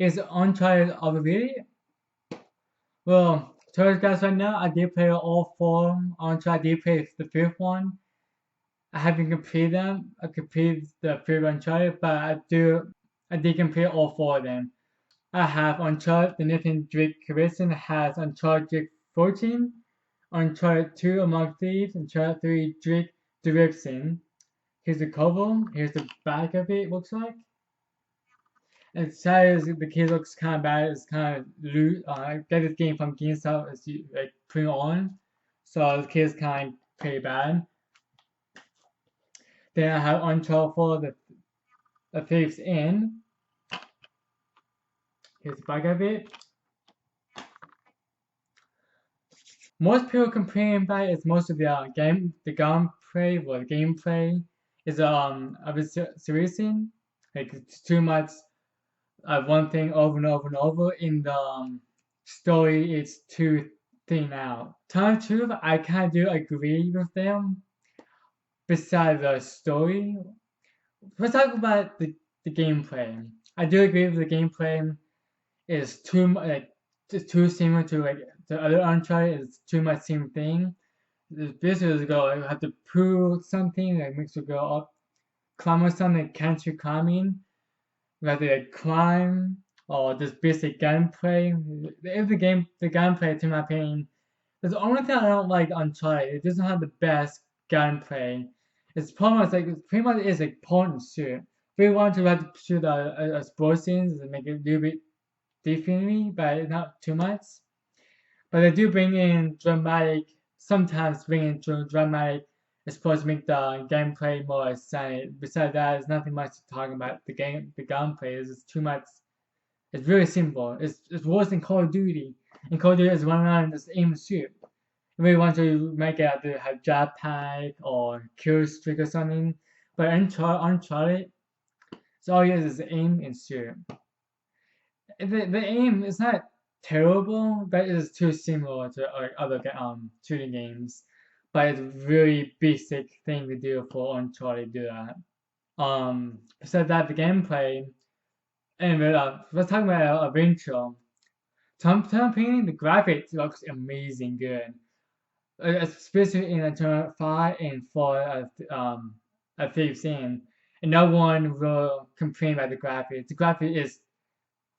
Is Uncharted overrated? Well, to guys right now, I did play all four Uncharted. I did play the fifth one. I haven't completed them. I completed the fifth Uncharted, but I did complete all four of them. I have Uncharted, the Nathan Drake Carrison has Uncharted 14, Uncharted 2 Among Thieves, Uncharted 3 Drake Direction. Here's the cover, here's the back of it, looks like. And says the kid looks kind of bad, it's kind of loose. I get this game from GameStop, it's like putting on. So the kid's kind of pretty bad. Then I have Uncharted 4, the Thief's End. Here's the back of it. Most people complain about it is most of the gameplay or the gameplay is a bit serious. Like it's too much one thing over and over and over. In the story, it's too thin out. Tell the truth, I kind of do agree with them. Besides the story, let's talk about the gameplay. I do agree with the gameplay is too like just too similar to like the other Uncharted. It's too much same thing. The visitors go like, have to prove something that makes you go up, climb or something that can't you climbing, whether like climb or just basic gunplay. If the gunplay, to my opinion, that's the only thing I don't like Uncharted. It doesn't have the best gunplay. It's pretty much is like point and shoot. If we want to have to shoot a sports scenes and make it a little bit differently, but not too much. But they do bring in dramatic. Sometimes bring in dramatic. It's supposed to make the gameplay more exciting. Besides that, there's nothing much to talk about. The gameplay is too much. It's really simple. It's worse than Call of Duty. And Call of Duty is run around and just aim and shoot. If we want to make it to have jetpack or kill streak or something, but Uncharted, it's all you is aim and shoot. The aim is not terrible, but it is too similar to like other shooting games. But it's a really basic thing to do for Uncharted to do that. Besides that, the gameplay, and let's talk about adventure. Tom painting, the graphics looks amazing good, especially in Uncharted 5 and 4 a Thief's End. And no one will complain about the graphics. The graphics is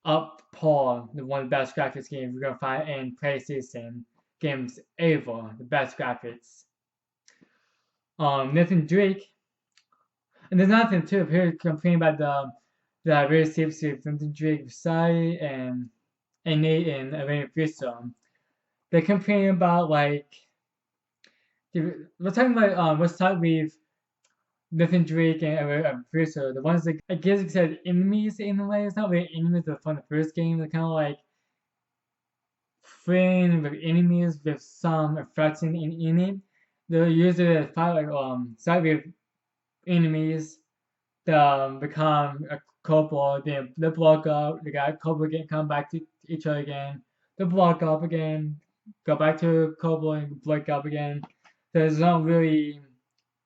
up par the one of the best graphics games we're gonna find in PlayStation games ever. The best graphics. Nathan Drake, and there's nothing too. Here complaining about the very safe Nathan Drake side and Nate and Elena Grissom. They're complaining about like let's talk with Nathan Drake and Grissom. The ones that I guess it said enemies in a way. It's not really enemies from the first game. They're kind of like friends with enemies with some affection in it. They'll usually fight like side with enemies that become a couple, then they block up, they got a couple again, come back to each other again, they block up again, go back to a couple and block up again. There's not really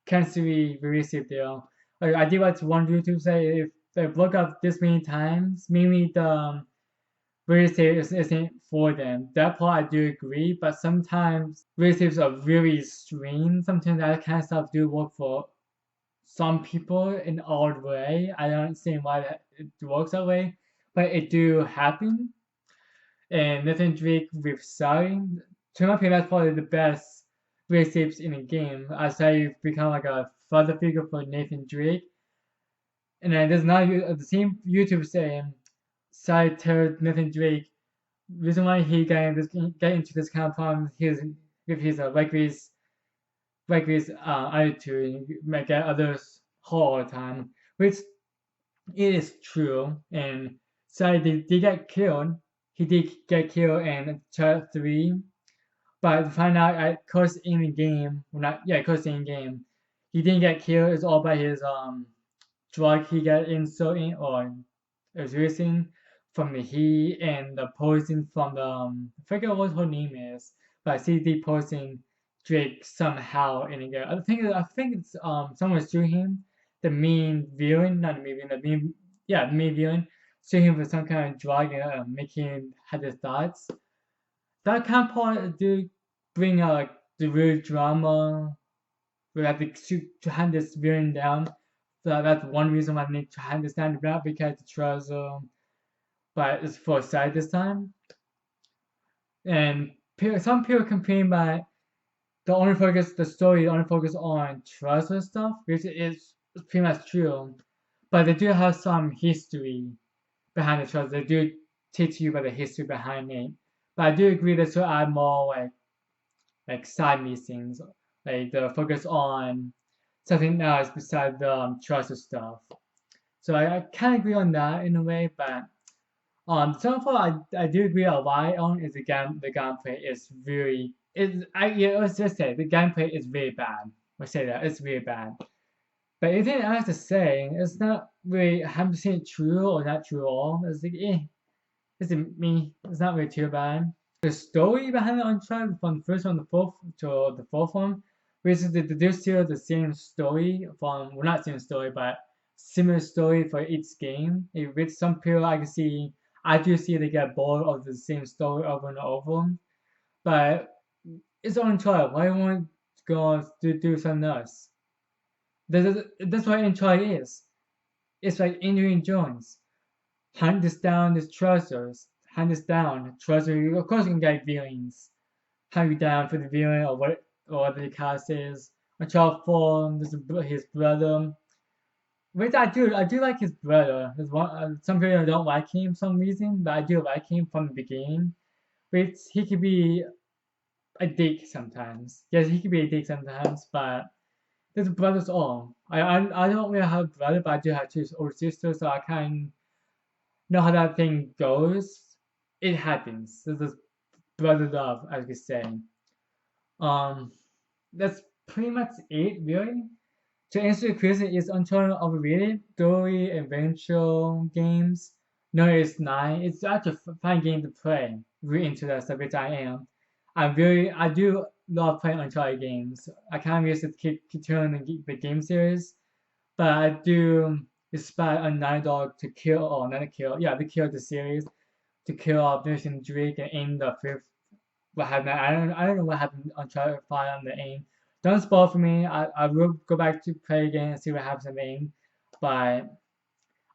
constantly receive there. Like I did watch one YouTube say if they block up this many times, maybe the resave isn't for them. That part I do agree, but sometimes resaves are really strange. Sometimes that kind of stuff do work for some people in an odd way. I don't understand why it works that way, but it do happen. And Nathan Drake with Sally, to my opinion, that's probably the best recipes in the game. I say you've become like a father figure for Nathan Drake. And then there's not the same YouTube saying Sally tells Nathan Drake reason why he get into this kind of problem with his reckless attitude and make others whole all the time, which it is true. And Sally did get killed. He did get killed in Uncharted 3, but to find out at course in the game, well not yeah, course in game, he didn't get killed. It's all by his drug he got in or was using from the heat and the poison from the I forget what her name is, but CD poison Drake somehow in the game. I think it's someone's shooting him, the main villain, not the main villain, the main villain. seeing him for some kind of drug and making him have his thoughts. That kind of part do bring out like the real drama. We have to hand this villain down. So that's one reason why I need to hand this down about because the treasure, but it's for side this time. And some people complain that the story only focus on treasure stuff, which is pretty much true. But they do have some history behind the treasure. They do teach you about the history behind it. But I do agree that should add more like side missions, like the focus on something else besides the treasure stuff. So I kind of agree on that in a way, but so far I do agree a lot on is the gameplay is really is I yeah let's just say the gameplay is really bad. Let's say that it's really bad. But anything I have to say, it's not really 100% true or not true at all. It's like it's me. It's not really too bad. The story behind the Uncharted from the first one to the fourth one, basically they do still the same story from well not same story but similar story for each game. With some people I do see they get bored of the same story over and over. But it's Uncharted. Why do you want to go to do something else? That's what Uncharted is. It's like Indiana Jones. Hunt this down the treasures. Hunt this down. Treasure. Of course, you can get villains. Hunt you down for the villain or the cast is. Uncharted 4, this is his brother. Which I do like his brother. Some people don't like him for some reason, but I do like him from the beginning. Which he could be a dick sometimes. Yes, he could be a dick sometimes, but there's brothers all. I don't really have a brother, but I do have two older sisters, so I kind of know how that thing goes. It happens. There's this brother love, as we say. Um, that's pretty much it, really. To answer your question, is Uncharted overrated? Story adventure games? No, it's not. It's actually a fun game to play. Really into that stuff, which I am. I do love playing Uncharted games. I kind of used to keep continuing the game series, but I do respect a Naughty Dog to kill, or not to kill, yeah, to kill the series, to kill off Nathan Drake and end the fifth. What happened? I don't know what happened on Uncharted 5 on the end. Don't spoil for me. I will go back to play again and see what happens in the end. But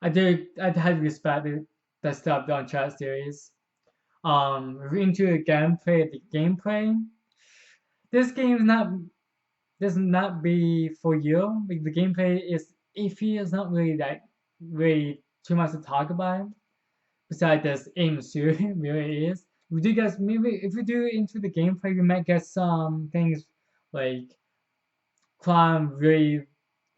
I had to respect the stuff the Uncharted series. Into the gameplay. This game is not does not be for you. Like the gameplay is iffy. It's not really really too much to talk about. Besides this aim shoot, it really is. We do get maybe if we do into the gameplay, we might get some things like climb really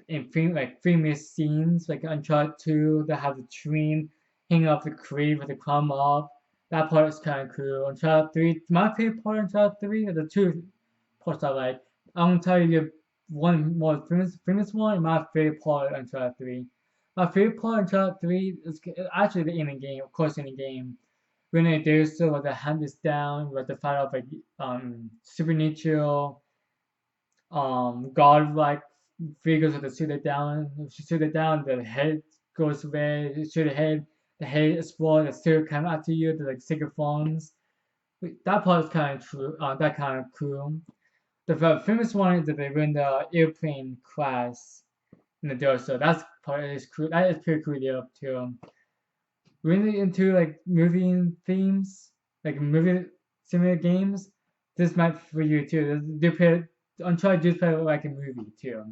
like famous scenes like Uncharted 2 that have the train hanging off the crate with the climb up. That part is kind of cool. Uncharted 3, my favorite part of Uncharted 3 are the two parts I like. I'm gonna tell you one more famous one and my favorite part of Uncharted 3. My favorite part of Uncharted 3 is actually the ending game, of course, in the game. When they do so, with the hand is down, with the fight of like supernatural godlike figures with the shoot it down, the head goes away, you shoot the head explodes, the still come after you, the like secret phones. That part is kind of true, that kind of cool. The famous one is that they win the airplane crash in the door, so that's part is cool. That is pretty cool deal too. Really into like movie themes, like movie similar games. This might be for you too. They play Uncharted just play like a movie too.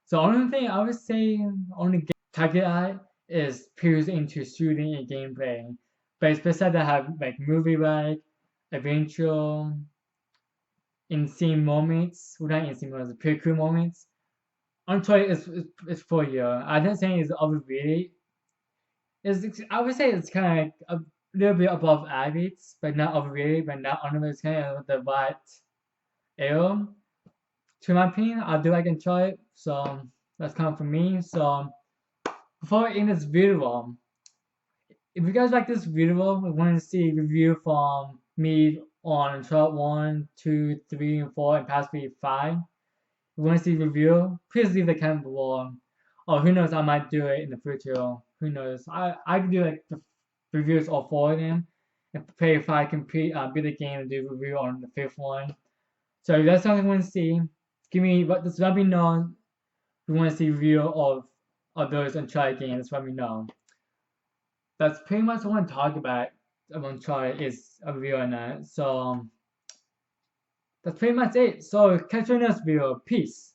So only thing I would say only target eye is peers into shooting and gameplay. But besides that have like movie like adventure insane moments, well not insane moments, pretty cool moments. Uncharted is for you. I'm not saying it's overrated. I would say it's kind of a little bit above average, but not overrated, but not under. It's kind of the right era. To my opinion, I do like Uncharted, so that's kind of for me. So before in this video, if you guys like this video, we want to see a review from me on Uncharted 1, 2, 3, and 4, and possibly 5. If you want to see a review, please leave the comment below. Or who knows, I might do it in the future. Who knows? I could do like the reviews all four of them, and prepare if I can beat the game and do a review on the fifth one. So if that's something you want to see, just let me know if you want to see a review of those Uncharted games. Let me know. That's pretty much what I want to talk about Uncharted is a review on that. So that's pretty much it. So catch you in the next video. Peace.